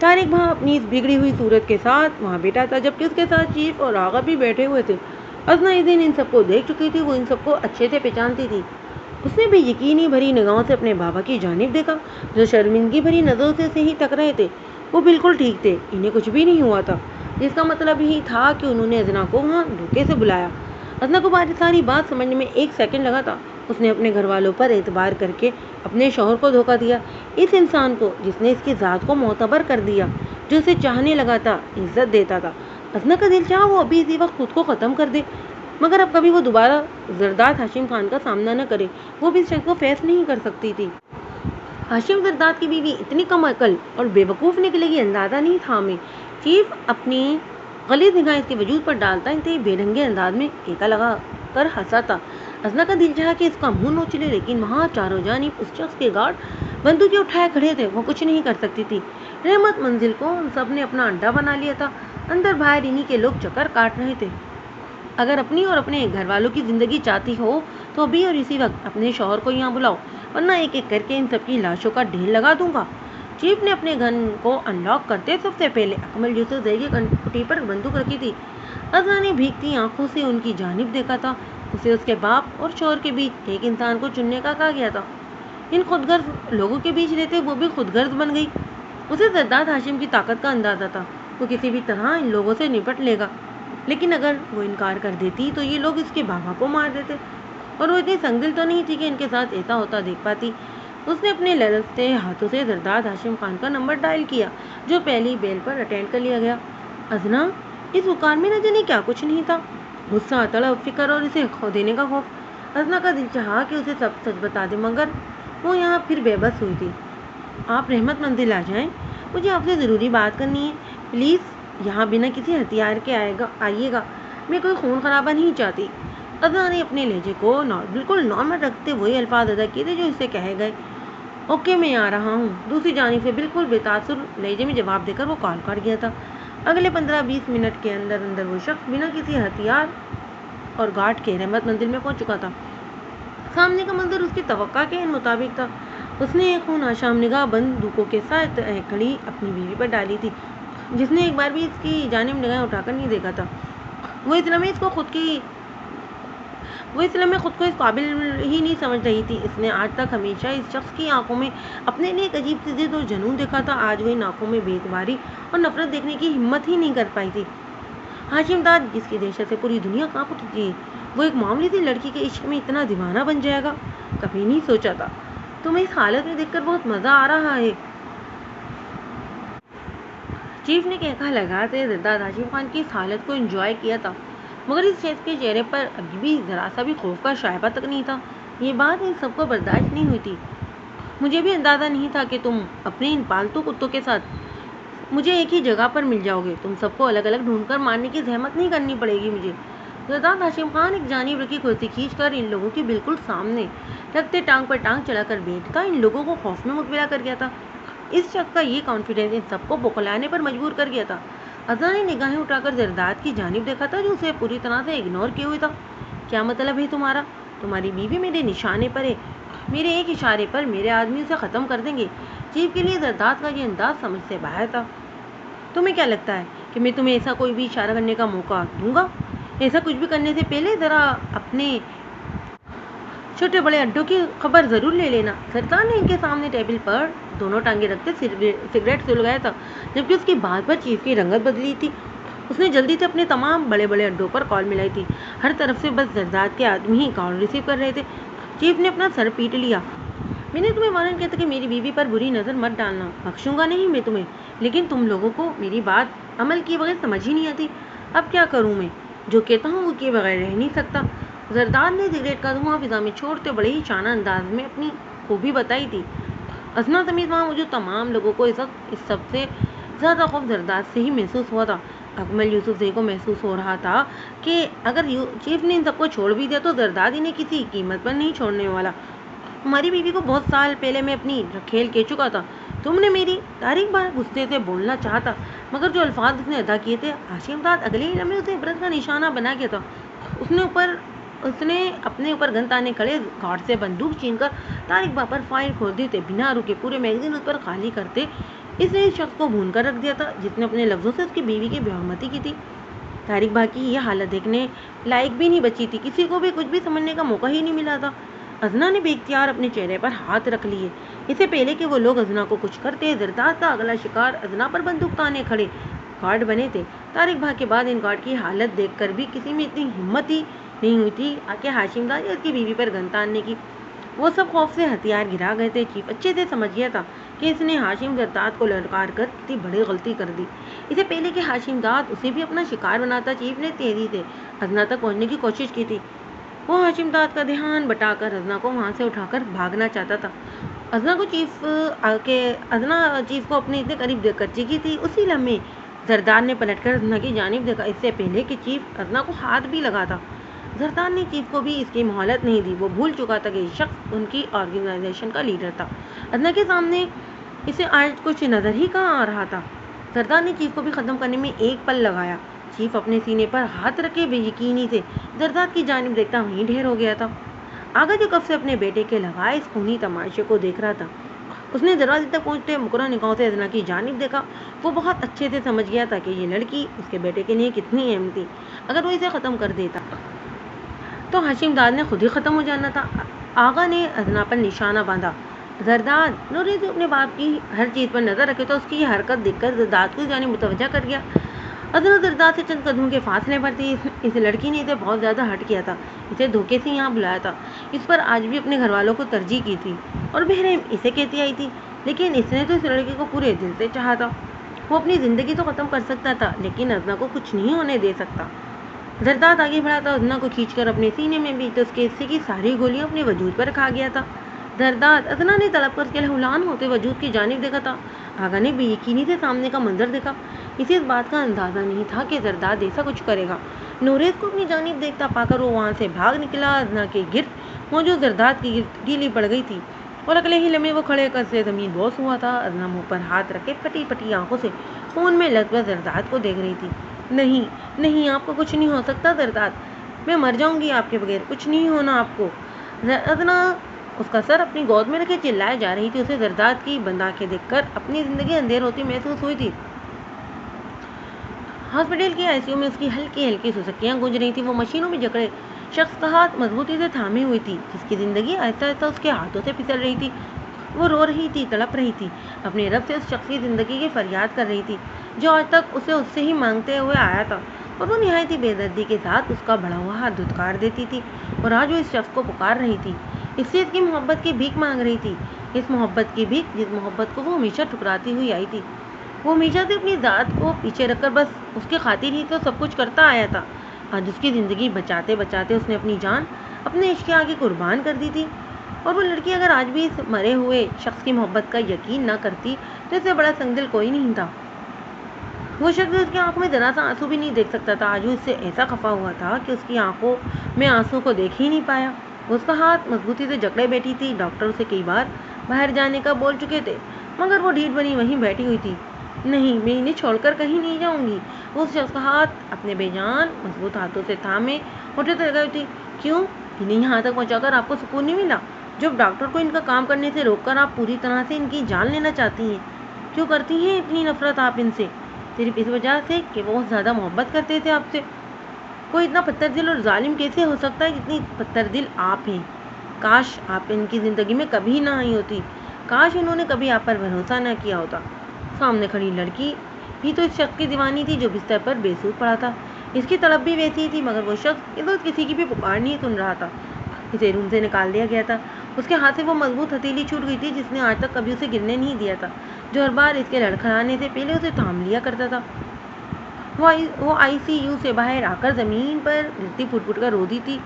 طارق بھائی اپنی اس بگڑی ہوئی صورت کے ساتھ وہاں بیٹھا تھا، جبکہ اس کے ساتھ چیف اور آغا بھی بیٹھے ہوئے تھے۔ ازنا اس دن ان سب کو دیکھ چکی تھی، وہ ان سب کو اچھے سے پہچانتی تھی۔ اس نے بھی یقینی بھری نگاہوں سے اپنے بابا کی جانب دیکھا، جو شرمندگی بھری نظروں سے ہی تک رہے تھے۔ وہ بالکل ٹھیک تھے، انہیں کچھ بھی نہیں ہوا تھا، جس کا مطلب ہی تھا کہ انہوں نے ازنا کو وہاں دھوکے سے بلایا۔ ازنا کو ساری بات سمجھنے میں 1 سیکنڈ لگا تھا۔ اس نے اپنے گھر والوں پر اعتبار کر کے اپنے شوہر کو دھوکا دیا، اس انسان کو جس نے اس کی ذات کو معتبر کر دیا، جو اسے چاہنے لگا تھا، عزت دیتا تھا۔ ازنا کا دل چاہا وہ ابھی اسی وقت خود کو ختم کر دے، مگر اب کبھی وہ دوبارہ زرداد ہاشم خان کا سامنا نہ کرے۔ وہ بھی اس شخص کو فیس نہیں کر سکتی تھی۔ ہاشم زرداد کی بیوی اتنی کم عقل اور بے وقوف نکلے گی، اندازہ نہیں تھا ہمیں۔ چیف اپنی غلیظ نگاہ اس کے وجود پر ڈالتا انتہائی بے ڈھنگے انداز میں ایکا لگا کر ہنسا تھا۔ ازنا کا دل چاہا کہ اس کا منہ نوچ لے، لیکن وہاں چاروں جانب اس شخص کے گارڈ بندوقیں اٹھائے کھڑے تھے، وہ کچھ نہیں کر سکتی تھی۔ رحمت منزل کو ان سب نے اپنا اڈا بنا لیا تھا، اندر باہر انہی کے لوگ چکر کاٹ رہے تھے۔ اگر اپنی اور اپنے گھر والوں کی زندگی چاہتی ہو تو ابھی اور اسی وقت اپنے شوہر کو یہاں بلاؤ، ورنہ ایک ایک کر کے ان سب کی لاشوں کا ڈھیر لگا دوں گا۔ چیف نے اپنے گن کو انلاک کرتے سب سے پہلے اکمل یوسف زئی کی کٹی پر بندوق رکھی تھی۔ ازنا نے بھیگتی آنکھوں سے ان کی جانب دیکھا تھا۔ اسے اس کے باپ اور شوہر کے بیچ ایک انسان کو چننے کا کہا گیا تھا۔ ان خود غرض لوگوں کے بیچ رہتے وہ بھی خود غرض بن گئی۔ اسے زرداد ہاشم کی طاقت کا اندازہ تھا، وہ کسی بھی طرح ان لوگوں سے نپٹ لے گا، لیکن اگر وہ انکار کر دیتی تو یہ لوگ اس کے بابا کو مار دیتے، اور وہ اتنی سنگدل تو نہیں تھی کہ ان کے ساتھ ایسا ہوتا دیکھ پاتی۔ اس نے اپنے لرزتے ہاتھوں سے زرداد ہاشم خان کا نمبر ڈائل کیا، جو پہلی بیل پر اٹینڈ کر لیا گیا۔ ازنا اس پکار میں نہ جانے کیا کچھ نہیں تھا، غصہ، تڑپ، فکر اور اسے کھو دینے کا خوف۔ ازنا کا دل چاہا کہ اسے سب سچ بتا دے، مگر وہ یہاں پھر بے بس ہوئی تھی۔ آپ رحمت منزل آ جائیں، مجھے آپ سے ضروری بات کرنی ہے، پلیز یہاں بنا کسی ہتھیار کے آئیے گا، میں کوئی خون خرابہ نہیں چاہتی۔ ازنا نے اپنے لہجے کو بالکل نارمل رکھتے وہی الفاظ ادا کیے تھے جو اسے کہے گئے۔ اوکے، میں آ رہا ہوں، دوسری جانب سے بالکل بے تاثر لہجے میں جواب دے کر وہ کال کاٹ گیا تھا۔ اگلے 15-20 منٹ کے اندر اندر وہ شخص بنا کسی ہتھیار اور گارڈ کے رحمت منزل میں پہنچ چکا تھا۔ سامنے کا منظر اس کی توقع کے مطابق تھا۔ اس نے ایک خون آشام نگاہ بندوقوں کے ساتھ کھڑی اپنی بیوی پر ڈالی تھی، جس نے ایک بار بھی اس کی جانب نگاہیں اٹھا کر نہیں دیکھا تھا۔ وہ اس لمحے خود کو اس قابل ہی نہیں سمجھ رہی تھی۔ اس نے آج تک ہمیشہ اس شخص کی آنکھوں میں اپنے لیے ایک عجیب سی ضد اور جنون دیکھا تھا، آج وہ ان آنکھوں میں بے اعتباری اور نفرت دیکھنے کی ہمت ہی نہیں کر پائی تھی۔ ہاشم داد، جس کی دہشت سے پوری دنیا کانپ اٹھی تھی، وہ ایک معمولی سی لڑکی کے عشق میں اتنا دیوانہ بن جائے گا، کبھی نہیں سوچا تھا۔ تمہیں اس حالت میں دیکھ کر بہت مزہ آ رہا ہے، چیف نے کہا لگاتے زرداد ہاشم خان کی اس حالت کو انجوائے کیا تھا، مگر اس شخص کے چہرے پر ابھی بھی ذرا سا بھی خوف کا شائبہ تک نہیں تھا۔ یہ بات ان سب کو برداشت نہیں ہوئی تھی۔ مجھے بھی اندازہ نہیں تھا کہ تم اپنے ان پالتو کتوں کے ساتھ مجھے ایک ہی جگہ پر مل جاؤ گے، تم سب کو الگ الگ ڈھونڈ کر مارنے کی زحمت نہیں کرنی پڑے گی مجھے۔ زرداد ہاشم خان ایک جانب رکھی کرسی کھینچ کر ان لوگوں کے بالکل سامنے رکھتے ٹانگ پر ٹانگ چڑھا کر بیٹھتا ان لوگوں کو خوف میں مبتلا کر گیا تھا۔ اس شخص کا یہ کانفیڈنس ان سب کو بوکھلانے پر مجبور کر گیا تھا۔ ازنا نے نگاہیں اٹھا کر زرداد کی جانب دیکھا تھا، جو اسے پوری طرح سے اگنور کیے ہوئے تھا۔ کیا مطلب ہے تمہارا؟ تمہاری بیوی میرے نشانے پر ہے، میرے ایک اشارے پر میرے آدمی اسے ختم کر دیں گے۔ چیف کے لیے زرداد کا یہ انداز سمجھ سے باہر تھا۔ تمہیں کیا لگتا ہے کہ میں تمہیں ایسا کوئی بھی اشارہ کرنے کا موقع دوں گا؟ ایسا کچھ بھی کرنے سے پہلے ذرا اپنے چھوٹے بڑے اڈوں کی خبر ضرور لے لینا۔ زرداد نے ان کے سامنے ٹیبل پر دونوں ٹانگیں رکھتے سگریٹ سلگایا تھا، جبکہ اس کی بات پر چیف کی رنگت بدلی تھی۔ اس نے جلدی سے اپنے تمام بڑے بڑے اڈوں پر کال ملائی تھی، ہر طرف سے بس زرداد کے آدمی ہی کال ریسیو کر رہے تھے۔ چیف نے اپنا سر پیٹ لیا۔ میں نے تمہیں وارن کیا تھا کہ میری بیوی پر بری نظر مت ڈالنا، بخشوں گا نہیں میں تمہیں، لیکن تم لوگوں کو میری بات عمل کیے بغیر سمجھ ہی نہیں آتی۔ اب کیا کروں میں؟ جو کہتا ہوں وہ کیے بغیر رہ نہیں سکتا۔ زرداد نے سگریٹ کا دھواں فضا میں چھوڑتے بڑے ہی شانہ انداز میں اپنی خوبی بتائی تھی۔ ازنا سمیت وہاں موجود تمام لوگوں کو اس سب سے زیادہ خوف زرداد سے ہی محسوس ہوا تھا۔ اکمل یوسف زئی کو محسوس ہو رہا تھا کہ اگر چیف نے ان سب کو چھوڑ بھی دیا تو زرداد انہیں کسی قیمت پر نہیں چھوڑنے والا۔ تمہاری بیوی کو بہت سال پہلے میں اپنی کھیل کہہ چکا تھا، تم نے میری طارق بھائی غصے سے بولنا چاہتا، مگر جو الفاظ اس نے ادا کیے تھے، ہاشم داد اگلے ہی لمحے اسے عبرت کا نشانہ بنا گیا تھا۔ اس نے اپنے اوپر گن تانے کھڑے گارڈ سے بندوق چھین کر طارق بھائی پر فائر کھول دی تھے، بنا رکے پورے میگزین اس پر خالی کرتے اس نے اس شخص کو بھون کر رکھ دیا تھا جس نے اپنے لفظوں سے اس کی بیوی کی بےحرمتی کی تھی۔ طارق بھائی کی یہ حالت دیکھنے لائق بھی نہیں بچی تھی، کسی کو بھی کچھ بھی سمجھنے کا موقع ہی نہیں ملا تھا۔ ازنا نے بے اختیار اپنے چہرے پر ہاتھ رکھ لیے۔ اس سے پہلے کہ وہ لوگ ازنا کو کچھ کرتے، زرداد کا اگلا شکار ازنا پر بندوق تانے کھڑے گارڈ بنے تھے۔ طارق بھائی کے بعد ان گارڈ کی حالت دیکھ کر بھی کسی میں اتنی ہمت ہی نہیں ہوئی تھی کہ ہاشم داد یا اس کی بیوی پر گن تاننے کی۔ وہ سب خوف سے ہتھیار گرا گئے تھے۔ چیف اچھے سے سمجھ گیا تھا کہ اس نے ہاشم زرداد کو للکار کر کتنی بڑی غلطی کر دی۔ اسے پہلے کہ ہاشم داد اسے بھی اپنا شکار بناتا، چیف نے تیزی سے ازنا تک پہنچنے کی کوشش کی تھی۔ وہ ہاشم داد کا دھیان بٹا کر ازنا کو وہاں سے اٹھا کر بھاگنا چاہتا تھا۔ ازنا چیف کو اپنے اتنے قریب دیکھ کر چیخی تھی۔ اسی لمحے زرداد نے پلٹ کر ازنا کی جانب دیکھا، اس سے پہلے کہ چیف ازنا کو ہاتھ بھی لگاتا۔ زرداد نے چیف کو بھی اس کی مہلت نہیں دی۔ وہ بھول چکا تھا کہ یہ شخص ان کی آرگنائزیشن کا لیڈر تھا۔ ازنا کے سامنے اسے آج کچھ نظر ہی کہاں آ رہا تھا۔ زرداد نے چیف کو بھی ختم کرنے میں ایک پل لگایا۔ چیف اپنے سینے پر ہاتھ رکھے بے یقینی سے زرداد کی جانب دیکھتا وہیں ڈھیر ہو گیا تھا۔ آگا جو کب سے اپنے بیٹے کے لگائے اس خونی تماشے کو دیکھ رہا تھا، اس نے دروازے تک پہنچتے مکرہ نگاہوں سے ازنا کی جانب دیکھا۔ وہ بہت اچھے سے سمجھ گیا تھا کہ یہ لڑکی اس کے بیٹے کے لیے کتنی اہم تھی۔ اگر وہ اسے ختم کر دیتا تو ہاشم داد نے خود ہی ختم ہو جانا تھا۔ آغا نے ازنا پر نشانہ باندھا۔ زرداد نوریز اپنے باپ کی ہر چیز پر نظر رکھے تو اس کی یہ حرکت دیکھ کر زرداد کو جانب متوجہ کر گیا۔ ازنا زرداد سے چند قدموں کے فاصلے پر تھی۔ اس لڑکی نے اسے بہت زیادہ ہرٹ کیا تھا، اسے دھوکے سے یہاں بلایا تھا، اس پر آج بھی اپنے گھر والوں کو ترجیح کی تھی اور بہرحیم اسے کہتی آئی تھی، لیکن اس نے تو اس لڑکی کو پورے دل سے چاہا تھا۔ وہ اپنی زندگی تو ختم کر سکتا تھا لیکن ازنا کو کچھ نہیں ہونے دے سکتا۔ زرداد آگے بڑھا تھا، ازنا کو کھینچ کر اپنے سینے میں بھی تو اس کے حصے کی ساری گولیاں اپنے وجود پر کھا گیا تھا۔ زرداد ازنا نے تڑپ کر اس کے لہولان ہوتے وجود کی جانب دیکھا تھا۔ آغا نے بے یقینی سے سامنے کا منظر دیکھا۔ اسے اس بات کا اندازہ نہیں تھا کہ زرداد ایسا کچھ کرے گا۔ نوریز کو اپنی جانب دیکھتا پا کر وہ وہاں سے بھاگ نکلا۔ ازنا کے گرد موجود زرداد کی گرد ڈھیلی پڑ گئی تھی اور اگلے ہی لمحے وہ کھڑے کر سے زمین بوس ہوا تھا۔ ازنا منہ پر ہاتھ رکھے پھٹی پھٹی آنکھوں سے خون میں لثبث زرداد کو دیکھ رہی تھی۔ نہیں نہیں، آپ کو کچھ نہیں ہو سکتا زرداد، میں مر جاؤں گی آپ کے بغیر، کچھ نہیں ہونا آپ کو۔ ازنا اس کا سر اپنی گود میں رکھے چلائے جا رہی تھی۔ اسے زرداد کی بند آنکھیں دیکھ کر اپنی زندگی اندھیر ہوتی محسوس ہوئی تھی۔ ہاسپٹل کی آئی سی یو میں اس کی ہلکی ہلکی سسکیاں گونج رہی تھیں۔ وہ مشینوں میں جکڑے شخص کا ہاتھ مضبوطی سے تھامے ہوئی تھی جس کی زندگی آہستہ آہستہ اس کے ہاتھوں سے پھسل رہی تھی۔ وہ رو رہی تھی، تڑپ رہی تھی، اپنے رب سے اس شخص کی زندگی کی فریاد کر رہی تھی جو آج تک اسے اس سے ہی مانگتے ہوئے آیا تھا، اور وہ نہایت ہی بے دردی کے ساتھ اس کا بڑھا ہوا ہاتھ دھتکار دیتی تھی، اور آج وہ اس شخص کو پکار رہی تھی، اس سے اس کی محبت کی بھیک مانگ رہی تھی، اس محبت کی بھیک جس محبت کو وہ ہمیشہ ٹھکراتی ہوئی آئی تھی۔ وہ ہمیشہ سے اپنی ذات کو پیچھے رکھ کر بس اس کی خاطر ہی تو سب کچھ کرتا آیا تھا۔ آج اس کی زندگی بچاتے بچاتے اس نے اپنی جان اپنے عشق کے آگے قربان کر دی تھی، اور وہ لڑکی اگر آج بھی اس مرے ہوئے شخص کی محبت کا یقین نہ کرتی تو اس سے بڑا سنگدل کوئی نہیں تھا۔ وہ شخص اس کی آنکھوں میں ذرا سا آنسو بھی نہیں دیکھ سکتا تھا۔ آج وہ اس سے ایسا خفا ہوا تھا کہ اس کی آنکھوں میں آنسو کو دیکھ ہی نہیں پایا۔ اس کا ہاتھ مضبوطی سے جکڑے بیٹھی تھی۔ ڈاکٹر اسے کئی بار باہر جانے کا بول چکے تھے مگر وہ ڈھیٹ بنی وہیں بیٹھی ہوئی تھی۔ نہیں، میں انہیں چھوڑ کر کہیں نہیں جاؤں گی۔ وہ اس شخص کا ہاتھ اپنے بے جان مضبوط ہاتھوں سے تھامے اٹھے تو لگائی تھی۔ کیوں؟ انہیں یہاں تک پہنچا کر آپ کو سکون نہیں ملا؟ جب ڈاکٹر کو ان کا کام کرنے سے روک کر آپ پوری طرح سے ان کی جان لینا چاہتی ہیں، کیوں کرتی ہیں اتنی نفرت آپ ان سے؟ صرف اس وجہ سے کہ وہ بہت زیادہ محبت کرتے تھے آپ سے؟ کوئی اتنا پتھر دل اور ظالم کیسے ہو سکتا ہے جتنی پتھر دل آپ ہیں؟ کاش آپ ان کی زندگی میں کبھی نہ آئی ہوتی، کاش انہوں نے کبھی آپ پر بھروسہ نہ کیا ہوتا۔ سامنے کھڑی لڑکی بھی تو اس شخص کی دیوانی تھی جو بستر پر بے سود پڑا تھا۔ اس کی طلب بھی ویسی ہی تھی مگر وہ شخص اس وقت کسی کی بھی پکار نہیں سن رہا تھا۔ اسے روم سے نکال دیا گیا تھا۔ اس کے ہاتھ سے وہ مضبوط ہتھیلی چھوٹ گئی تھی جس نے آج تک کبھی اسے گرنے نہیں دیا تھا، جو ہر بار اس کے لڑکھڑانے سے پہلے اسے تھام لیا کرتا تھا۔ وہ آئی سی یو سے باہر آ کر زمین پر گرتی پھٹ پھٹ کر رو دی تھی۔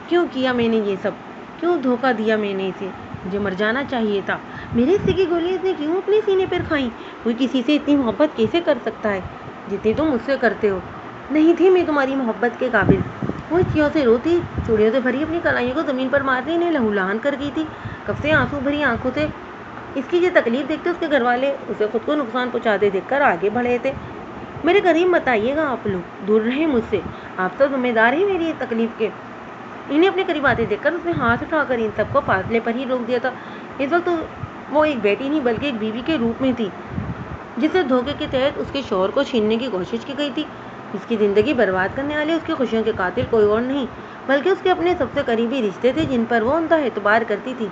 کیوں کیا میں نے یہ سب؟ کیوں دھوکہ دیا میں نے اسے؟ مجھے مر جانا چاہیے تھا۔ میرے حصے کی گولیاں اس نے کیوں اپنے سینے پر کھائیں؟ کوئی کسی سے اتنی محبت کیسے کر سکتا ہے جتنی تم مجھ سے کرتے ہو؟ نہیں تھی میں تمہاری محبت کے قابل۔ وہ چیخوں سے روتی، چوڑیوں سے بھری اپنی کلائیوں کو زمین پر مارتی انہیں لہولہان کر گئی تھی۔ کب سے آنسو بھری آنکھوں سے اس کی یہ تکلیف دیکھتے اس کے گھر والے اسے خود کو نقصان پہنچاتے دیکھ کر آگے بڑھے تھے۔ میرے قریب مت آئیے گا آپ لوگ، دور رہیں مجھ سے، آپ تو ذمہ دار ہی میری تکلیف کے۔ انہیں اپنے قریب آتے دیکھ کر اس نے ہاتھ اٹھا کر ان سب کو فاصلے پر ہی روک دیا تھا۔ اس وقت وہ ایک بیٹی نہیں بلکہ ایک بیوی کے روپ میں تھی۔ جسے دھوکے کے تحت اس کے شوہر کو چھیننے کی کوشش کی گئی تھی۔ اس کی زندگی برباد کرنے والے اس کی خوشیوں کے قاتل کوئی اور نہیں بلکہ اس کے اپنے سب سے قریبی رشتے تھے جن پر وہ انتہا اعتبار کرتی تھی۔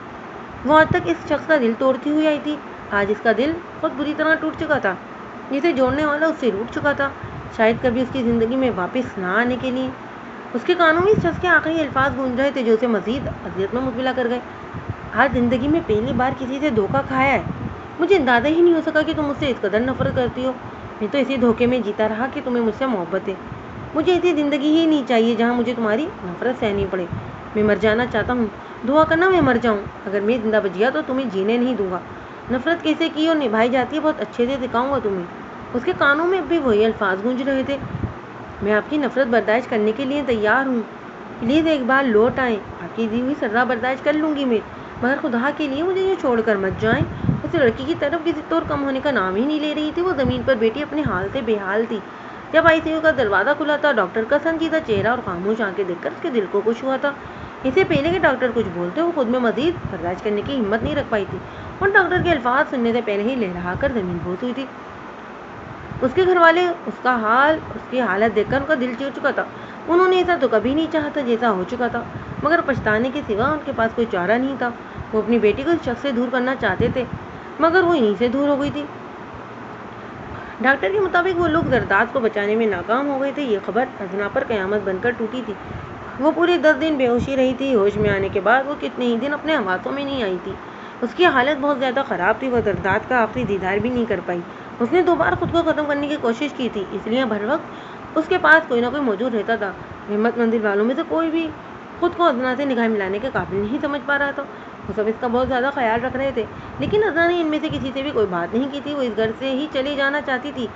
وہ آج تک اس شخص کا دل توڑتی ہوئی آئی تھی، آج اس کا دل بہت بری طرح ٹوٹ چکا تھا۔ جسے جوڑنے والا اس سے روٹ چکا تھا، شاید کبھی اس کی زندگی میں واپس نہ آنے کے لیے۔ اس کے کانوں میں اس شخص کے آخری الفاظ گونج رہے تھے جو اسے مزید اذیت میں مبتلا کر گئے۔ آج زندگی میں پہلی بار کسی سے دھوکہ کھایا ہے۔ مجھے اندازہ ہی نہیں ہو سکا کہ تم مجھ سے اس قدر نفرت کرتی ہو۔ میں تو اسی دھوکے میں جیتا رہا کہ تمہیں مجھ سے محبت ہے۔ مجھے ایسی زندگی ہی نہیں چاہیے جہاں مجھے تمہاری نفرت سہنی پڑے۔ میں مر جانا چاہتا ہوں، دعا کرنا میں مر جاؤں۔ اگر میں زندہ بچ گیا تو تمہیں جینے نہیں دوں گا۔ نفرت کیسے کی اور نبھائی جاتی ہے بہت اچھے سے سکھاؤں گا تمہیں۔ اس کے کانوں میں اب بھی وہی الفاظ گونج رہے تھے، میں آپ کی نفرت برداشت کرنے کے لیے تیار ہوں، پلیز ایک بار لوٹ آئیں، آپ کی دی ہوئی سزا برداشت کر لوں گی میں، مگر خدا کے لیے مجھے یہ چھوڑ کر مت جائیں۔ اس لڑکی کی طرف کسی طور کم ہونے کا نام ہی نہیں لے رہی تھی۔ وہ زمین پر بیٹھی اپنے حال سے بے حال تھی۔ جب ICU کا دروازہ کھلا تھا، ڈاکٹر کا سنجیدہ چہرہ اور خاموش آنکھیں دیکھ کر اس کے دل کو خوش ہوا تھا۔ اس سے پہلے کہ ڈاکٹر کچھ بولتے وہ خود میں مزید برداشت کرنے کی ہمت نہیں رکھ پائی تھی اور ڈاکٹر کے الفاظ سننے سے پہلے ہی لہرا کر زمین بوس ہوئی تھی۔ اس کے گھر والے اس کی حالت دیکھ کر ان کا دل چیر چکا تھا۔ انہوں نے ایسا تو کبھی نہیں چاہا تھا جیسا ہو چکا تھا، مگر پچھتانے کے سوا ان کے پاس کوئی چارہ نہیں تھا۔ وہ اپنی بیٹی کو اس شخص سے دور کرنا چاہتے تھے، مگر وہ انہی سے دور ہو گئی تھی۔ ڈاکٹر کے مطابق وہ لوگ زرداد کو بچانے میں ناکام ہو گئے تھے۔ یہ خبر ادنا پر قیامت بن کر ٹوٹی تھی۔ وہ پورے 10 دن بے ہوشی رہی تھی۔ ہوش میں آنے کے بعد وہ کتنے ہی دن اپنے حواسوں میں نہیں آئی تھی۔ اس کی حالت بہت زیادہ خراب تھی۔ وہ زرداد کا آخری دیدار بھی نہیں کر پائی۔ اس نے 2 بار خود کو ختم کرنے کی کوشش کی تھی، اس لیے ہر وقت اس کے پاس کوئی نہ کوئی موجود رہتا تھا۔ رحمت منزل والوں میں سے کوئی بھی خود کو ادنا سے نگاہ ملانے کے قابل نہیں سمجھ پا رہا تھا۔ وہ سب اس کا بہت زیادہ خیال رکھ رہے تھے، لیکن ادنا نے ان میں سے کسی سے بھی کوئی بات نہیں کی تھی۔ وہ اس گھر سے ہی چلے جانا چاہتی تھی۔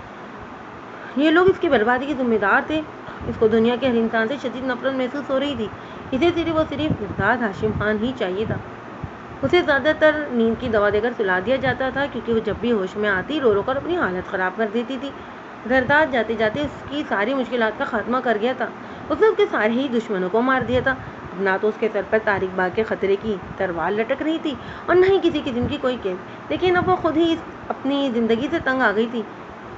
یہ لوگ اس کی بربادی کے ذمہ دار تھے۔ اس کو دنیا کے ہر انسان سے شدید نفرت محسوس ہو رہی تھی۔ اسے صرف اور صرف زرداد ہاشم خان ہی چاہیے تھا۔ اسے زیادہ تر نیند کی دوا دے کر سلا دیا جاتا تھا، کیونکہ وہ جب بھی ہوش میں آتی رو رو کر اپنی حالت خراب کر دیتی تھی۔ زرداد جاتے جاتے اس کی ساری مشکلات کا خاتمہ کر گیا تھا۔ اس نے اس کے سارے ہی دشمنوں کو مار دیا تھا۔ نہ تو اس کے سر پر طارق باغ کے خطرے کی تلوار لٹک رہی تھی اور نہ ہی کسی قسم کی کوئی قید، لیکن اب وہ خود ہی اپنی زندگی سے تنگ آ گئی تھی۔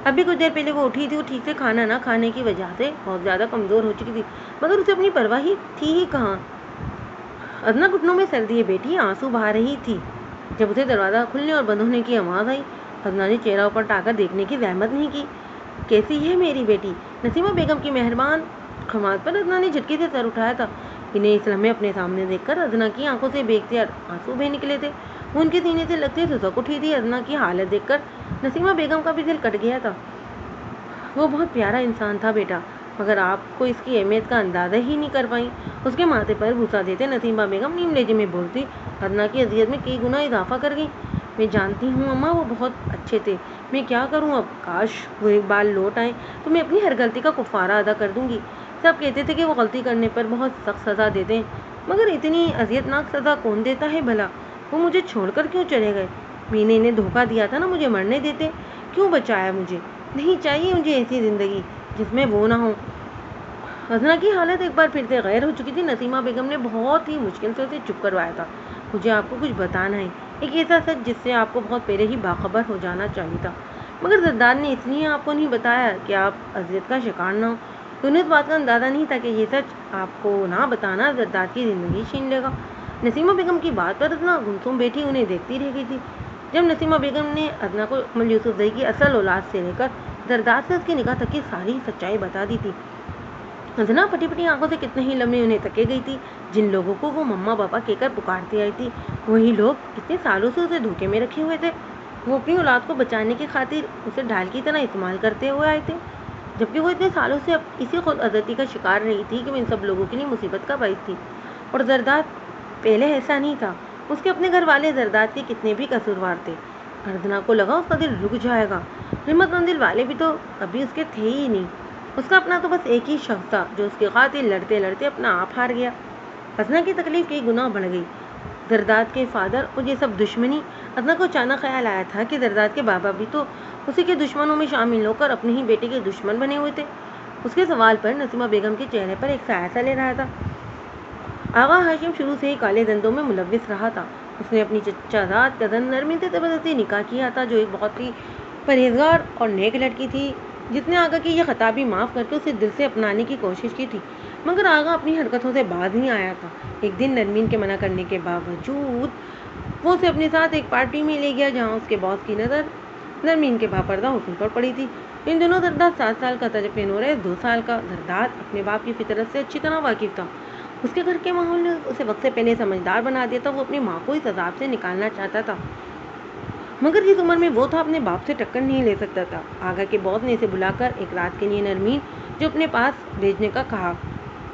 ابھی کچھ دیر پہلے وہ اٹھی تھی۔ وہ ٹھیک سے کھانا نہ کھانے کی وجہ سے بہت زیادہ کمزور ہو چکی تھی، مگر اسے اپنی پرواہ ہی تھی ہی کہاں۔ ادنا گھٹنوں میں سر دیے بیٹھی آنسو بہا رہی تھی۔ جب اسے دروازہ کھلنے اور بند ہونے کی آواز آئی، ادنا نے چہرہ اوپر اٹھا کر دیکھنے کی زحمت نہیں کی۔ کیسی ہے میری بیٹی؟ نسیمہ بیگم کی مہربان خدمات پر ادنا نے جھٹکے سے سر اٹھایا تھا۔ انہیں اس لمحے اپنے سامنے دیکھ کر ادنا کی آنکھوں سے بے اختیار آنسو بہہ نکلے تھے۔ وہ ان کے سینے سے لگتے سسک اٹھی تھی۔ ادنا کی حالت دیکھ کر نسیمہ بیگم کا بھی دل کٹ گیا تھا۔ وہ بہت پیارا انسان تھا بیٹا، مگر آپ کو اس کی اہمیت کا اندازہ ہی نہیں کر پائیں۔ اس کے ماتھے پر بوسہ دیتے نسیمہ بیگم نیم لہجے میں بولتی، ادنا کی اذیت میں کئی گنا اضافہ کر گئی۔ میں جانتی ہوں اماں، وہ بہت اچھے تھے، میں کیا کروں اب؟ کاش وہ ایک بار لوٹ آئیں تو میں اپنی ہر غلطی کا کفارہ ادا کر دوں گی۔ سب کہتے تھے کہ وہ غلطی کرنے پر بہت سخت سزا دیتے ہیں، مگر اتنی اذیت ناک سزا کون دیتا ہے بھلا؟ وہ مجھے چھوڑ کر کیوں چلے گئے؟ میں نے انہیں دھوکہ دیا تھا نا، مجھے مرنے دیتے، کیوں بچایا مجھے؟ نہیں چاہیے مجھے ایسی زندگی جس میں وہ نہ ہو۔ ادنا کی حالت ایک بار پھر سے غیر ہو چکی تھی۔ نسیمہ بیگم نے بہت ہی مشکل سے اسے چپ کروایا تھا۔ مجھے آپ کو کچھ بتانا ہے، ایک ایسا سچ جس سے آپ کو بہت پہلے ہی باخبر ہو جانا چاہیے تھا، مگر زرداد نے اس لیے آپ کو نہیں بتایا کہ آپ اذیت کا شکار نہ ہو۔ انہیں اس بات کا اندازہ نہیں تھا کہ یہ سچ آپ کو نہ بتانا زرداد کی زندگی چھین لے گا۔ نسیمہ بیگم کی بات پر ادنا گمسم بیٹھی انہیں دیکھتی رہ گئی تھی۔ جب نسیمہ بیگم نے ادنا کو اکمل یوسف زئی کی اصل اولاد سے لے کر زرداد سے اس کی نکاح تک کی ساری سچائی بتا دی تھی، ادنا پھٹی پھٹی آنکھوں سے کتنے ہی لمحے انہیں تکے گئی تھی۔ جن لوگوں کو وہ مما پاپا کہہ کر پکارتی آئی تھی، وہی لوگ اتنے سالوں سے اسے دھوکے میں رکھے ہوئے تھے۔ وہ اپنی اولاد کو بچانے کی خاطر اسے ڈھال کی طرح استعمال کرتے ہوئے آئے تھے، جبکہ وہ اتنے سالوں سے اسی خود عزتی کا شکار رہی تھی کہ وہ ان سب لوگوں کے لیے مصیبت کا باعث تھی۔ اور زرداد پہلے ایسا نہیں تھا۔ اس کے اپنے گھر والے زرداد کے کتنے بھی قصوروار تھے۔ ادنا کو لگا اس کا دل رک جائے گا۔ رحمت منزل والے بھی تو ابھی اس کے تھے ہی نہیں۔ اس کا اپنا تو بس ایک ہی شخص تھا جو اس کے قاتل لڑتے لڑتے اپنا آپ ہار گیا۔ ادنا کی تکلیف کئی گنا بڑھ گئی۔ زرداد کے فادر اور یہ سب دشمنی، ادنا کو اچانک خیال آیا تھا کہ زرداد کے بابا بھی تو اسی کے دشمنوں میں شامل ہو کر اپنے ہی بیٹے کے دشمن بنے ہوئے تھے۔ اس کے سوال پر نسیمہ بیگم کے چہرے پر ایک سایہ سا لے رہا تھا۔ آغا ہاشم شروع سے ہی کالے دندوں میں ملوث رہا تھا۔ اس نے اپنی چچا زاد کزن نرمین سے زبردستی نکاح کیا تھا، جو ایک بہت ہی پرہیزگار اور نیک لڑکی تھی جس نے آغا کی یہ خطا بھی معاف کر کے اسے دل سے اپنانے کی کوشش کی تھی، مگر آغا اپنی حرکتوں سے باز نہیں آیا تھا۔ ایک دن نرمین کے منع کرنے کے باوجود وہ اسے اپنے ساتھ ایک پارٹی میں لے گیا جہاں اس کے باس کی نظر نرمین کے باپردہ حسن پر پڑی تھی۔ ان دنوں زرداد 7 سال کا تھا جبکہ نورش 2 سال کا۔ زرداد اپنے باپ کی فطرت سے اچھی طرح واقف تھا۔ اس کے گھر کے ماحول نے اسے وقت سے پہلے سمجھدار بنا دیا تھا۔ وہ اپنی ماں کو اس عذاب سے نکالنا چاہتا تھا، مگر جس عمر میں وہ تھا اپنے باپ سے ٹکر نہیں لے سکتا تھا۔ آغا کے باس نے اسے بلا کر ایک رات کے لیے نرمین جو اپنے پاس بھیجنے کا کہا،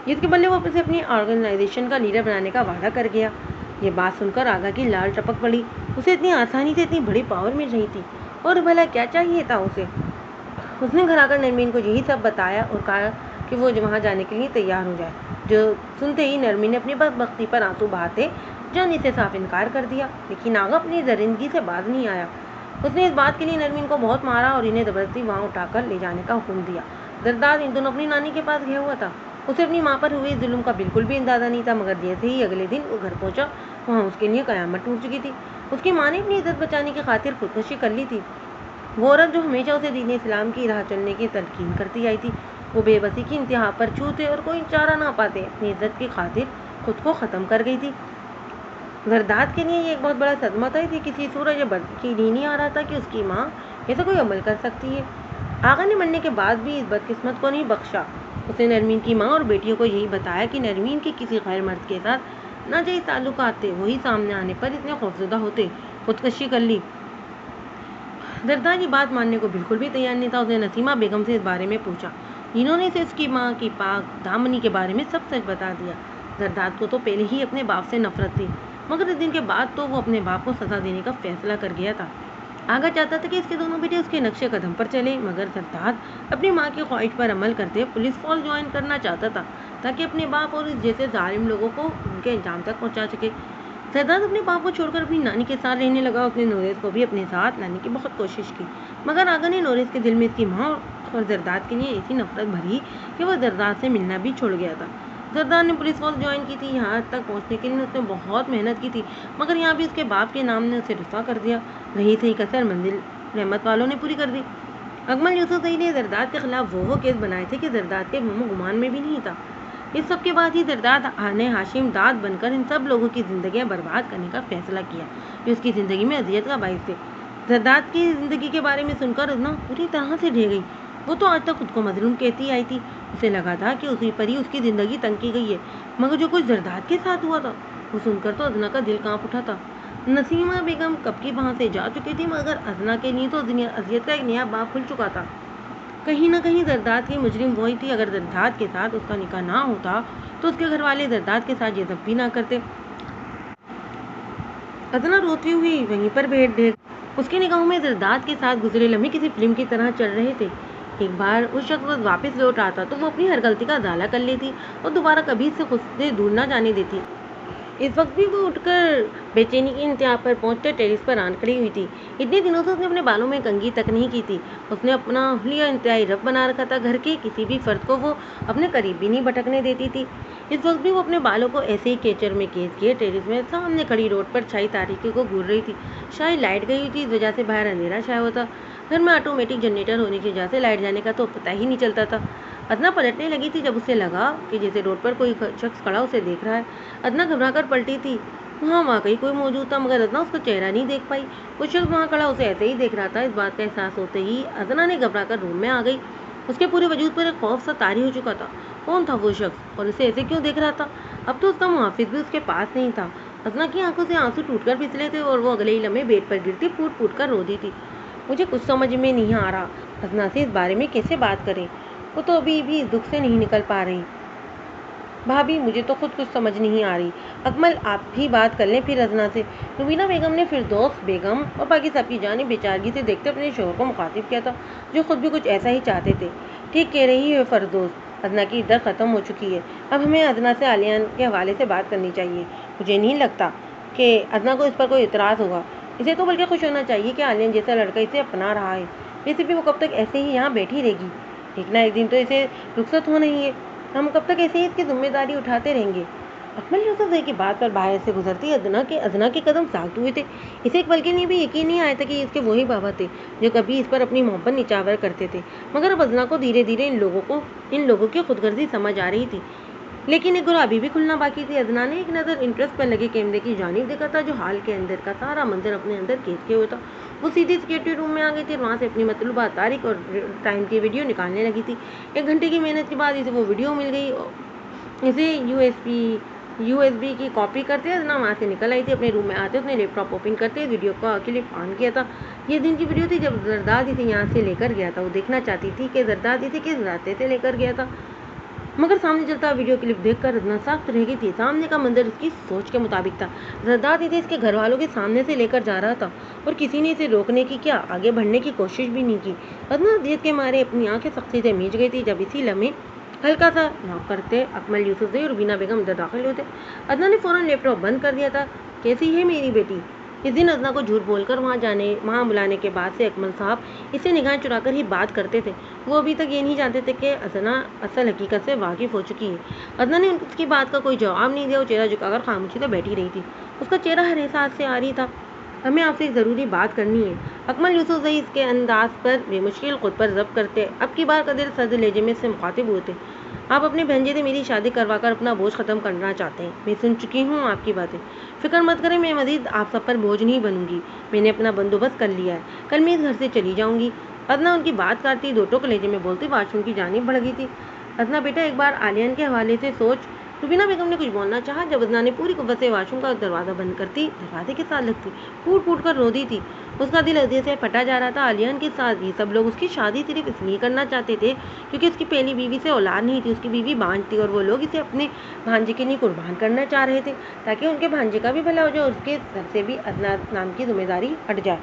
جس کے بدلے وہ اسے اپنی آرگنائزیشن کا لیڈر بنانے کا وعدہ کر گیا۔ یہ بات سن کر آغا کی لال ٹپک پڑی۔ اسے اتنی آسانی سے اتنی بڑی پاور مل رہی تھی، اور بھلا کیا چاہیے تھا اسے؟ اس نے گھر آ کر نرمین کو یہی سب بتایا اور کہا کہ وہ وہاں جانے کے لیے تیار ہو جائے۔ جو سنتے ہی نرمین نے اپنی بدبختی پر آنسو بہاتے جانے سے صاف انکار کر دیا، لیکن آغا اپنی درندگی سے باز نہیں آیا۔ اس نے اس بات کے لیے نرمین کو بہت مارا اور انہیں زبردستی وہاں اٹھا کر لے جانے کا حکم دیا۔ زرداد ان دونوں اپنی نانی کے پاس گیا ہوا تھا۔ اسے اپنی ماں پر ہوئے ظلم کا بالکل بھی اندازہ نہیں تھا، مگر جیسے ہی اگلے دن وہ گھر پہنچا وہاں اس کے لیے قیامت ٹوٹ چکی تھی۔ اس کی ماں نے اپنی عزت بچانے کی خاطر خودکشی کر لی تھی۔ وہ عورت جو ہمیشہ اسے دین اسلام کی راہ چلنے کی تلقین کرتی آئی تھی، وہ بے بسی کی انتہا پر چھو تھے اور کوئی چارہ نہ پاتے اپنی عزت کی خاطر خود کو ختم کر گئی تھی۔ زرداد کے لیے یہ ایک بہت بڑا صدمہ تھا۔ اسے کسی صورت یہ یقین ہی نہیں آ رہا تھا کہ اس کی ماں ایسا کوئی عمل کر سکتی ہے۔ آغا نے مرنے کے بعد بھی اس بدقسمت کو نہیں بخشا۔ اس نے نرمین کی ماں اور بیٹیوں کو یہی بتایا کہ نرمین کے کسی غیر مرد کے ساتھ ناجائز تعلقات تھے، وہی سامنے آنے پر اتنے خوفزدہ ہوتے خودکشی کر لی۔ زرداد یہ بات ماننے کو بالکل بھی تیار نہیں تھا۔ اس نے نسیمہ بیگم سے اس بارے میں پوچھا، جنہوں نے اسے اس کی ماں کی پاک دامنی کے بارے میں سب سچ بتا دیا۔ زرداد کو تو پہلے ہی اپنے باپ سے نفرت تھی، مگر اس دن کے بعد تو وہ اپنے باپ کو سزا دینے کا فیصلہ کر گیا تھا۔ آغا چاہتا تھا کہ اس کے دونوں بیٹے اس کے نقش قدم پر چلیں، مگر زرداد اپنی ماں کی خواہش پر عمل کرتے پولیس فورس جوائن کرنا چاہتا تھا تاکہ اپنے باپ اور اس جیسے ظالم لوگوں کو ان کے انجام تک پہنچا سکے۔ زرداد اپنے باپ کو چھوڑ کر اپنی نانی کے ساتھ رہنے لگا۔ اس نے نورش کو بھی اپنے ساتھ لانے کی بہت کوشش کی، مگر آغا نے نورش کے دل میں اس کی ماں اور زرداد کے لیے ایسی نفرت بھری کہ وہ زرداد سے ملنا بھی چھوڑ گیا تھا۔ زرداد نے پولیس فورس جوائن کی تھی۔ یہاں تک پہنچنے کے لیے اس نے بہت محنت کی تھی، مگر یہاں بھی اس کے باپ کے نام نے اسے رسوا کر دیا۔ رہی صحیح کسر منزل رحمت والوں نے پوری کر دی۔ اکمل یوسف زئی نے زرداد کے خلاف وہ کیس بنائے تھے کہ زرداد کے گمان میں بھی نہیں تھا۔ اس سب کے بعد ہی زرداد نے ہاشم داد بن کر ان سب لوگوں کی زندگیاں برباد کرنے کا فیصلہ کیا جو اس کی زندگی میں اذیت کا باعث تھے۔ زرداد کی زندگی کے بارے میں سن کر ادنا پوری طرح سے ڈھہ گئی۔ وہ تو آج تک خود کو مظلوم کہتی آئی تھی۔ اسے لگا تھا کہ اسی پر ہی اس کی زندگی تنگ کی گئی ہے، مگر جو کچھ زرداد کے ساتھ ہوا تھا وہ سن کر تو ادنا کا دل کانپ اٹھا تھا۔ نسیمہ بیگم کب کی وہاں سے جا چکی تھی، مگر ادنا کے لیے تو اذیت کا ایک نیا باب کھل چکا تھا۔ کہیں نہ کہیں زرداد کی مجرم وہی تھی۔ اگر زرداد کے ساتھ اس کا نکاح نہ ہوتا تو اس کے گھر والے زرداد کے ساتھ یہ سب بھی نہ کرتے۔ ادنا روتی ہوئی وہیں پر بیٹھ گئی۔ اس کی نگاہوں میں زرداد کے ساتھ گزرے لمحے کسی فلم کی طرح چل رہے تھے۔ ایک بار اس شخص واپس لوٹ آتا تو وہ اپنی ہر غلطی کا ازالہ کر لیتی اور دوبارہ کبھی اس سے خود سے دور نہ جانے دیتی۔ اس وقت بھی وہ اٹھ کر بے چینی کی انتہا پر پہنچ کر ٹیرس پر آن کھڑی ہوئی تھی۔ اتنے دنوں سے اس نے اپنے بالوں میں کنگھی تک نہیں کی تھی۔ اس نے اپنا حلیہ انتہائی رف بنا رکھا تھا۔ گھر کے کسی بھی فرد کو وہ اپنے قریب بھی نہیں بھٹکنے دیتی تھی۔ اس وقت بھی وہ اپنے بالوں کو ایسے ہی کیچڑ میں کیس کیے ٹیرس میں سامنے کھڑی روڈ پر چھائی تاریکی کو گھور رہی تھی۔ شاید لائٹ گئی ہوئی تھی، اس وجہ سے باہر اندھیرا چھایا ہوا تھا۔ گھر میں آٹومیٹک جنریٹر ہونے کی وجہ سے لائٹ جانے کا تو پتہ ہی نہیں چلتا تھا۔ ادنا پلٹنے لگی تھی جب اسے لگا کہ جیسے روڈ پر کوئی شخص کھڑا اسے دیکھ رہا ہے۔ ادنا گھبرا کر پلٹی تھی۔ وہاں واقعی کوئی موجود تھا، مگر ادنا اس کا چہرہ نہیں دیکھ پائی۔ وہ شخص وہاں کھڑا اسے ایسے ہی دیکھ رہا تھا۔ اس بات کا احساس ہوتے ہی ادنا نے گھبرا کر روم میں آ گئی۔ اس کے پورے وجود پر ایک خوف سا طاری ہو چکا تھا۔ کون تھا وہ شخص اور اسے ایسے کیوں دیکھ رہا تھا؟ اب تو اس کا محافظ بھی اس کے پاس نہیں تھا۔ ادنا کی آنکھوں سے آنسو ٹوٹ کر پھسلے تھے اور وہ اگلے ہی لمحے بیڈ پر گرتی پھوٹ پھوٹ کر رو دی تھی۔ مجھے کچھ سمجھ میں نہیں آ رہا ادنا سے اس بارے میں کیسے بات کریں۔ وہ تو ابھی بھی اس دکھ سے نہیں نکل پا رہی۔ بھابھی مجھے تو خود کچھ سمجھ نہیں آ رہی۔ اکمل آپ بھی بات کر لیں پھر ادنا سے۔ نبینہ بیگم نے فردوس بیگم اور باقی سب کی جانب بیچارگی سے دیکھتے اپنے شوہر کو مخاطب کیا تھا، جو خود بھی کچھ ایسا ہی چاہتے تھے۔ ٹھیک کہہ رہی ہے فردوس، ادنا کی عدت ختم ہو چکی ہے۔ اب ہمیں ادنا سے علیان کے حوالے سے بات کرنی چاہیے۔ مجھے نہیں لگتا کہ ادنا کو اس پر کوئی اعتراض ہوگا۔ اسے تو بلکہ خوش ہونا چاہیے کہ علیان جیسا لڑکا اسے اپنا رہا ہے۔ ویسے بھی وہ کب تک ایسے ہی یہاں بیٹھی رہے گی؟ ایک نہ ایک دن تو اسے رخصت ہونا ہی ہے۔ ہم کب تک ایسے ہی اس کی ذمہ داری اٹھاتے رہیں گے؟ اکمل یوسف زئی کی بات پر باہر سے گزرتی ادنا کے قدم ساکت ہوئے تھے۔ اسے ایک پل کے لیے بھی یقین نہیں آیا تھا کہ اس کے وہی بابا تھے جو کبھی اس پر اپنی محبت نچاور کرتے تھے، مگر اب ادنا کو دھیرے دھیرے ان لوگوں کی خود غرضی سمجھ آ رہی تھی۔ لیکن ایک گروہ ابھی بھی کھلنا باقی تھی۔ ادنا نے ایک نظر انٹرسٹ پر لگے کیمرے کی جانب دیکھا تھا جو ہال کے اندر کا سارا منظر اپنے اندر کھینچ کے ہوا تھا۔ وہ سیدھی سیکورٹی روم میں آ گئی تھی اور وہاں سے اپنی مطلوبہ تاریخ اور ٹائم کی ویڈیو نکالنے لگی تھی۔ 1 گھنٹے کی محنت کے بعد اسے وہ ویڈیو مل گئی۔ اسے یو ایس بی کی کاپی کرتے ادنا وہاں سے نکل آئی تھی۔ اپنے روم میں آتے اس نے لیپ ٹاپ اوپن کرتے ویڈیو کا کلپ آن کیا تھا۔ یہ دن کی ویڈیو تھی جب زرداد اسے یہاں سے لے کر گیا تھا۔ وہ دیکھنا چاہتی تھی کہ زرداد اسے کس راستے سے لے کر گیا تھا، مگر سامنے چلتا ویڈیو کلپ دیکھ کر ادنا سخت رہ گئی تھی۔ سامنے کا منظر اس کی سوچ کے مطابق تھا۔ زرداد اسے اس کے گھر والوں کے سامنے سے لے کر جا رہا تھا اور کسی نے اسے روکنے کی کیا آگے بڑھنے کی کوشش بھی نہیں کی۔ ادنا اذیت کے مارے اپنی آنکھیں سختی سے میچ گئی تھی جب اسی لمحے ہلکا سا ناک کرتے اکمل یوسف زئی اور روبینہ بیگم اندر داخل ہوتے۔ ادنا نے فوراً لیپ ٹاپ بند کر دیا تھا۔ کیسی ہے میری بیٹی؟ اس دن ادنا کو جھوٹ بول کر وہاں بلانے کے بعد سے اکمل صاحب اس سے نگاہیں چرا کر ہی بات کرتے تھے۔ وہ ابھی تک یہ نہیں جانتے تھے کہ ادنا اصل حقیقت سے واقف ہو چکی ہے۔ ادنا نے اس کی بات کا کوئی جواب نہیں دیا۔ وہ چہرہ جھکا کر خاموشی سے بیٹھی رہی تھی۔ اس کا چہرہ ہر احساس سے عاری تھا۔ ہمیں آپ سے ایک ضروری بات کرنی ہے۔ اکمل یوسف زئی اس کے انداز پر بے مشکل خود پر ضبط کرتے اب کی بار کا دل سرد لہجے میں سے مخاطب ہوئے تھے۔ آپ اپنے بھانجے سے میری شادی کروا کر اپنا بوجھ ختم کرنا چاہتے ہیں۔ میں سن چکی ہوں آپ کی باتیں۔ فکر مت کریں، میں مزید آپ سب پر بوجھ نہیں بنوں گی۔ میں نے اپنا بندوبست کر لیا ہے۔ کل میں اس گھر سے چلی جاؤں گی۔ ادنا ان کی بات کاٹتی دو ٹوک لہجے میں بولتی واش روم کی جانب بڑھ گئی تھی۔ ادنا بیٹا ایک بار عالیان کے حوالے سے سوچ۔ روبینہ بیگم نے کچھ بولنا چاہا جب ادنا نے پوری قوت سے واش روم کا دروازہ بند کرتی دروازے کے ساتھ لگتی پھوٹ پھوٹ کر رو دی تھی۔ اس کا دل اذیت سے پھٹا جا رہا تھا۔ عالیان کے ساتھ یہ سب لوگ اس کی شادی صرف اس لیے کرنا چاہتے تھے کیونکہ اس کی پہلی بیوی سے اولاد نہیں تھی۔ اس کی بیوی بانج تھی اور وہ لوگ اسے اپنے بھانجے کے لیے قربان کرنا چاہ رہے تھے تاکہ ان کے بھانجے کا بھی بھلا ہو جائے اور اس کے سر سے بھی ادنا نام کی ذمہ داری ہٹ جائے۔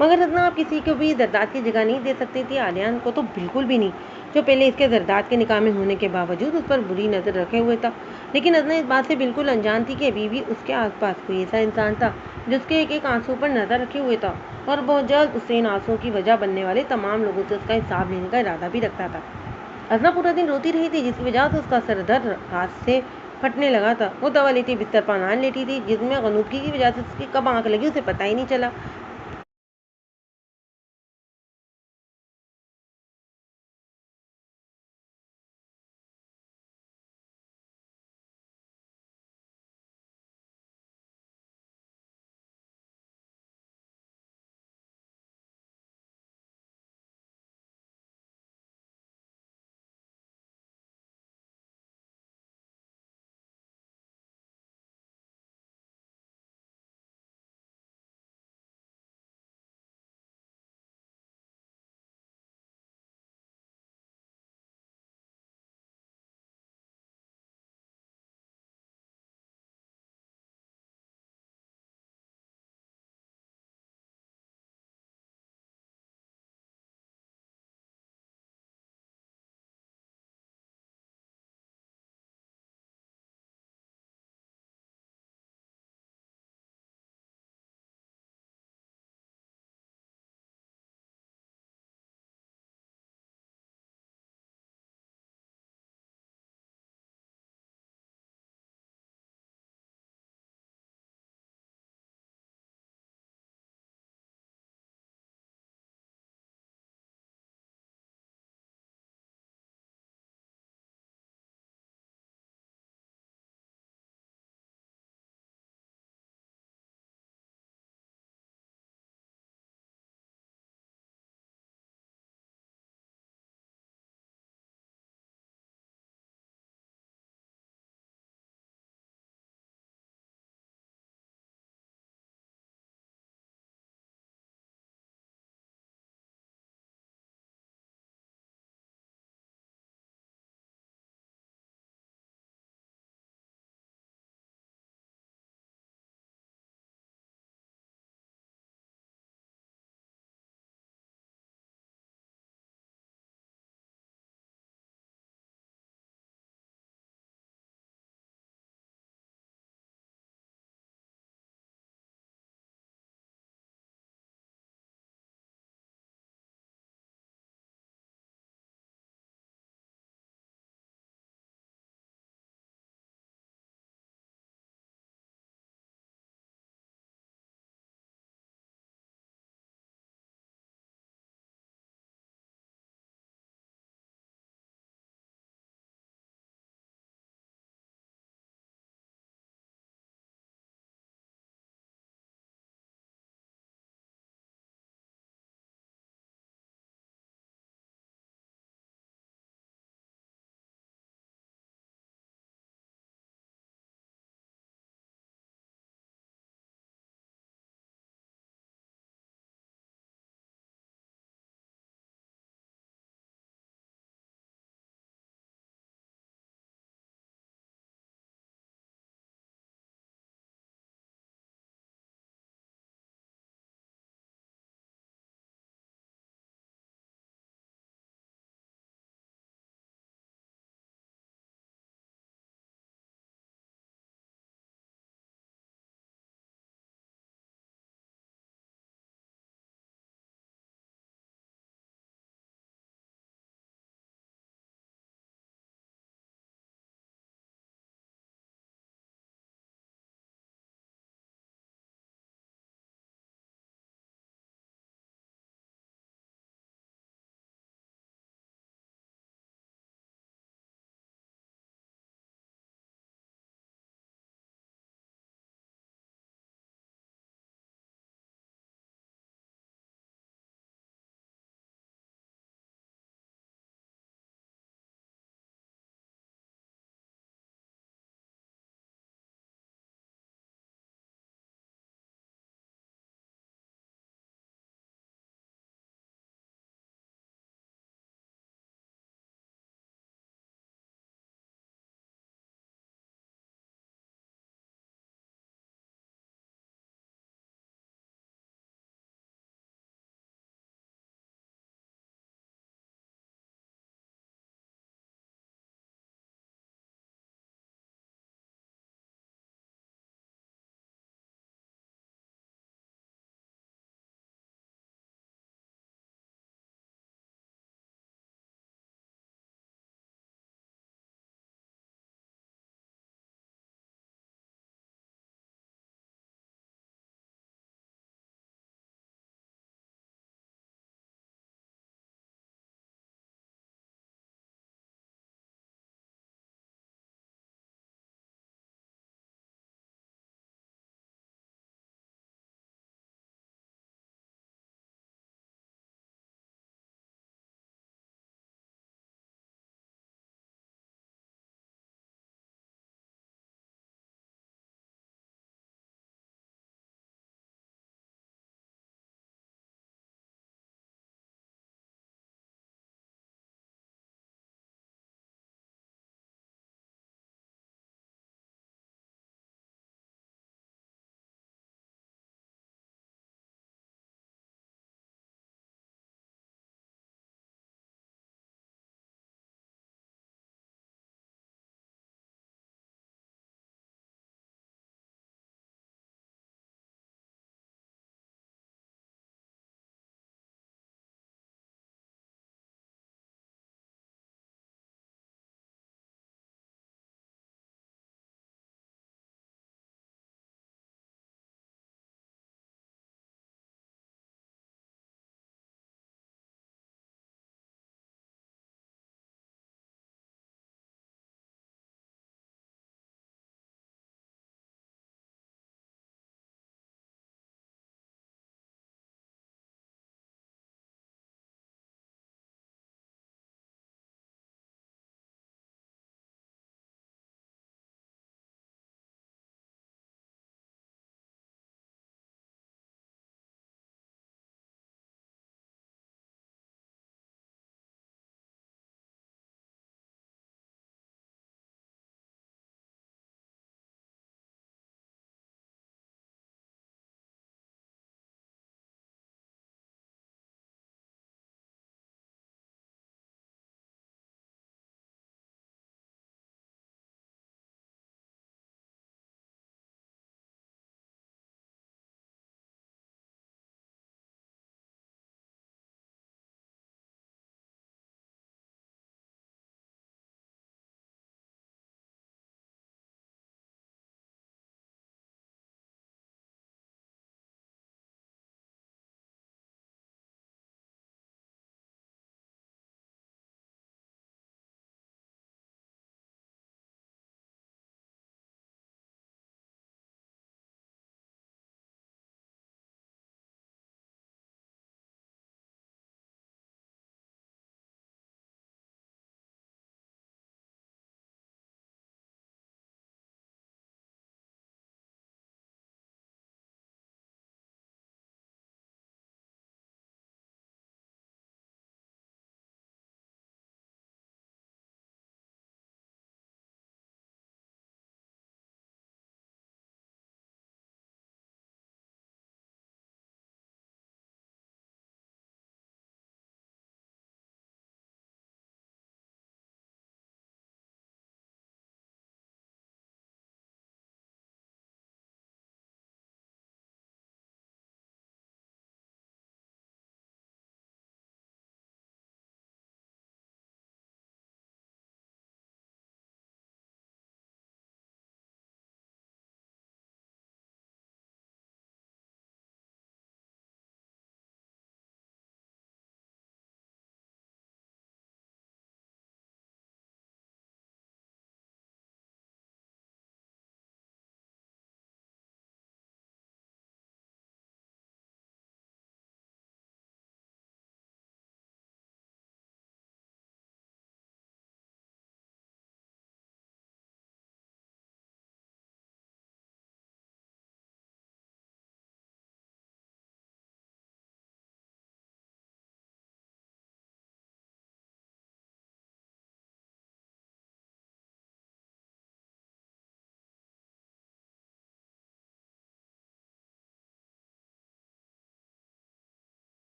مگر ادنا آپ کسی کو بھی زرداد کی جگہ نہیں دے سکتی تھی، عالیان کو تو بالکل بھی نہیں، جو پہلے اس کے زرداد کے نکاح میں ہونے کے باوجود اس پر بری نظر رکھے ہوئے تھا۔ لیکن ادنا اس بات سے بالکل انجان تھی کہ ابھی بھی اس کے آس پاس کوئی ایسا انسان تھا جس کے ایک ایک آنسو پر نظر رکھے ہوئے تھا اور بہت جلد اس سے ان آنسوؤں کی وجہ بننے والے تمام لوگوں سے اس کا حساب لینے کا ارادہ بھی رکھتا تھا۔ ادنا پورا دن روتی رہی تھی جس کی وجہ سے اس کا سر درد رات سے پھٹنے لگا تھا۔ وہ دوا لیتی بستر پر نان لیٹی تھی جس میں غنودگی کی وجہ سے اس کی کب آنکھ لگی اسے پتہ ہی نہیں چلا۔